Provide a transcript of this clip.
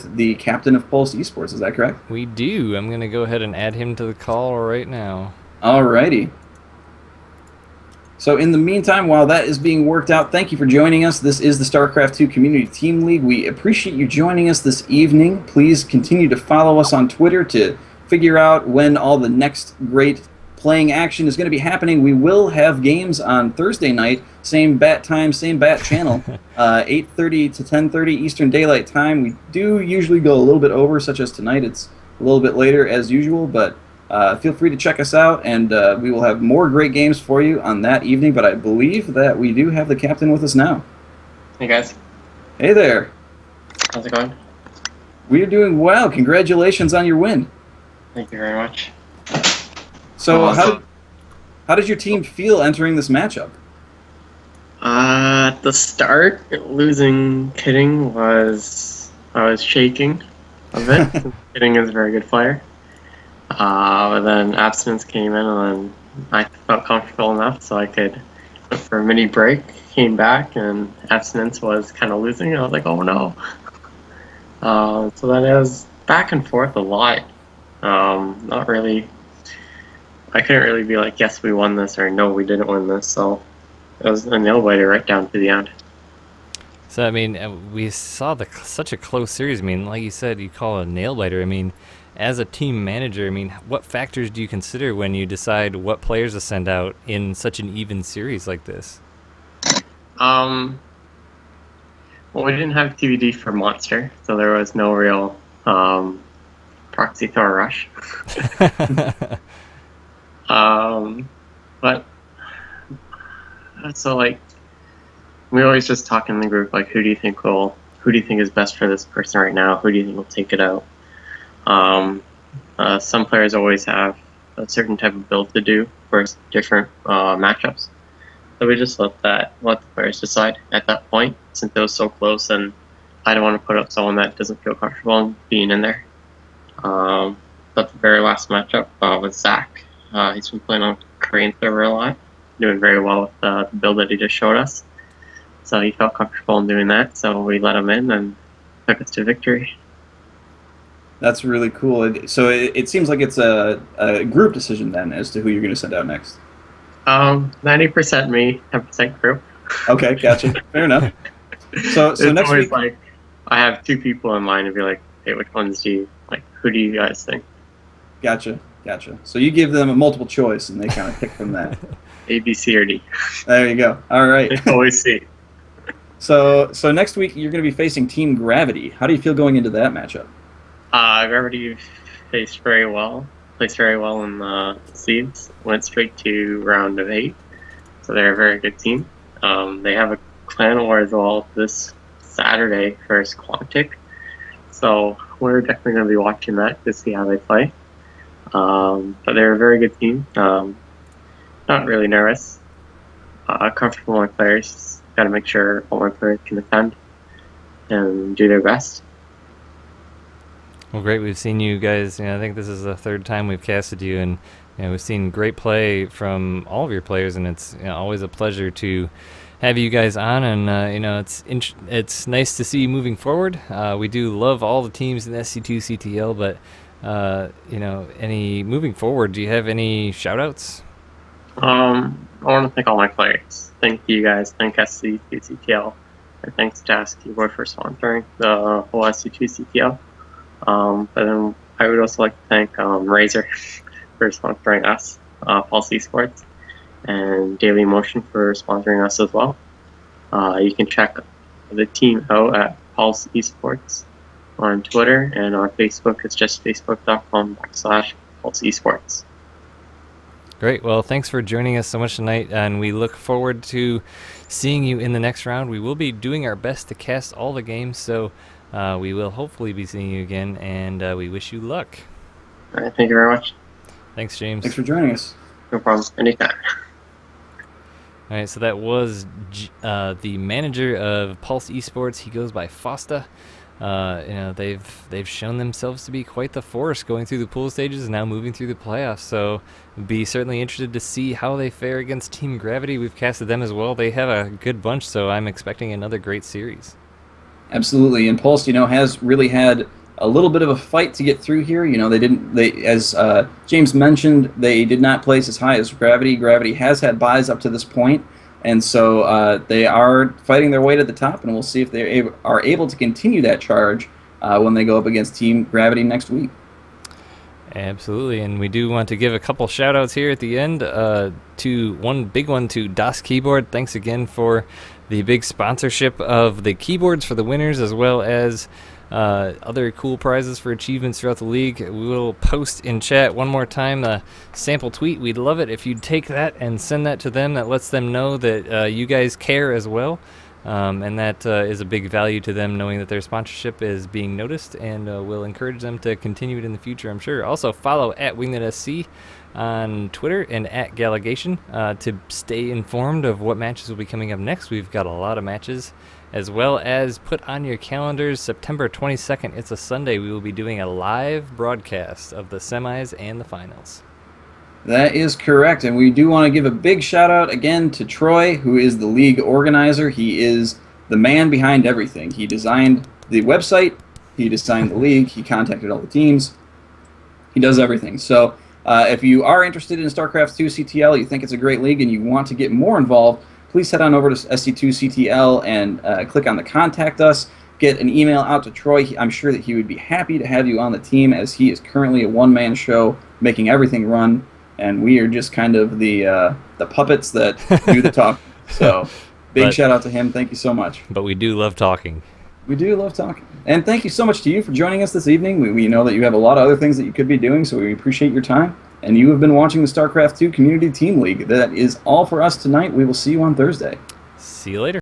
the captain of Pulse Esports. Is that correct? We do. I'm going to go ahead and add him to the call right now. Alrighty. So in the meantime, while that is being worked out, thank you for joining us. This is the StarCraft 2 Community Team League. We appreciate you joining us this evening. Please continue to follow us on Twitter to figure out when all the next great playing action is going to be happening. We will have games on Thursday night, same bat time, same bat channel, 8:30 to 10:30 Eastern Daylight Time. We do usually go a little bit over, such as tonight. It's a little bit later as usual, but feel free to check us out, and we will have more great games for you on that evening. But I believe that we do have the captain with us now. Hey guys. Hey there. How's it going? We are doing well. Congratulations on your win. Thank you very much. So Awesome. how did your team feel entering this matchup? At the start, losing Kidding I was shaking a bit. Kidding is a very good player. But then Abstinence came in, and then I felt comfortable enough so I could went for a mini break, came back, and Abstinence was kind of losing. I was like, oh no. So then it was back and forth a lot. Not really. I couldn't really be like, yes, we won this, or no, we didn't win this. So it was a nail biter right down to the end. So, I mean, we saw such a close series. I mean, like you said, you call it a nail biter. I mean, as a team manager, I mean, what factors do you consider when you decide what players to send out in such an even series like this? Well, we didn't have TVD for Monster, so there was no real proxy Thor rush. But so like we always just talk in the group like who do you think is best for this person right now? Who do you think will take it out? Some players always have a certain type of build to do for different matchups. So we just let the players decide at that point, since it was so close, and I don't want to put up someone that doesn't feel comfortable being in there. But the very last matchup with Zach, he's been playing on Korean server a lot, doing very well with the build that he just showed us. So he felt comfortable in doing that, so we let him in and took us to victory. That's really cool. So it seems like it's a group decision then as to who you're going to send out next. 90% me, 10% group. Okay, gotcha. Fair enough. So It's next always week, like I have two people in mind and be like, hey, which ones do you like? Who do you guys think? gotcha. So you give them a multiple choice, and they kind of pick from that. A, B, C, or D? There you go. All right. It's always C. So next week you're going to be facing Team Gravity. How do you feel going into that matchup? Gravity placed very well in the seeds. Went straight to round of 8, so they're a very good team. They have a clan war as well this Saturday versus Quantic, so we're definitely going to be watching that to see how they play. But they're a very good team. Not really nervous. Comfortable with my players. Got to make sure all my players can defend and do their best. Well, great. We've seen you guys. I think this is the third time we've casted you, and we've seen great play from all of your players, and it's always a pleasure to have you guys on. And it's nice to see you moving forward. We do love all the teams in SC2CTL, but any moving forward, do you have any shout-outs? I want to thank all my players. Thank you guys. Thank SC2CTL. And thanks to Ask Keyboard for sponsoring the whole SC2CTL. But then I would also like to thank Razor for sponsoring us, Pulse Esports, and Daily Motion for sponsoring us as well. You can check the team out at Pulse Esports on Twitter, and on Facebook it's just facebook.com/Pulse Esports. Great. Well, thanks for joining us so much tonight, and we look forward to seeing you in the next round. We will be doing our best to cast all the games, so we will hopefully be seeing you again, and we wish you luck. All right, thank you very much. Thanks, James. Thanks for joining us. No problem. Anytime. All right, so that was the manager of Pulse Esports. He goes by Fosta. They've shown themselves to be quite the force going through the pool stages and now moving through the playoffs. So be certainly interested to see how they fare against Team Gravity. We've casted them as well. They have a good bunch, so I'm expecting another great series. Absolutely, and Pulse, has really had a little bit of a fight to get through here. As James mentioned, they did not place as high as Gravity. Gravity has had buys up to this point, and so they are fighting their way to the top, and we'll see if they are able to continue that charge when they go up against Team Gravity next week. Absolutely, and we do want to give a couple shout-outs here at the end. To one big one to Das Keyboard. Thanks again for the big sponsorship of the keyboards for the winners, as well as other cool prizes for achievements throughout the league. We will post in chat one more time a sample tweet. We'd love it if you'd take that and send that to them. That lets them know that you guys care as well. And that is a big value to them, knowing that their sponsorship is being noticed, and will encourage them to continue it in the future, I'm sure. Also, follow at WingNetSC on Twitter and at Gallegation to stay informed of what matches will be coming up next. We've got a lot of matches, as well as put on your calendars September 22nd. It's a Sunday. We will be doing a live broadcast of the semis and the finals. That is correct, and we do want to give a big shout out again to Troy, who is the league organizer. He is the man behind everything. He designed the website, he designed the league, he contacted all the teams, he does everything. So if you are interested in StarCraft 2 CTL, you think it's a great league, and you want to get more involved, please head on over to SC2CTL and click on the Contact Us. Get an email out to Troy. I'm sure that he would be happy to have you on the team, as he is currently a one-man show making everything run. And we are just kind of the puppets that do the talking. So big shout out to him. Thank you so much. But we do love talking. We do love talking. And thank you so much to you for joining us this evening. We know that you have a lot of other things that you could be doing, so we appreciate your time. And you have been watching the StarCraft 2 Community Team League. That is all for us tonight. We will see you on Thursday. See you later.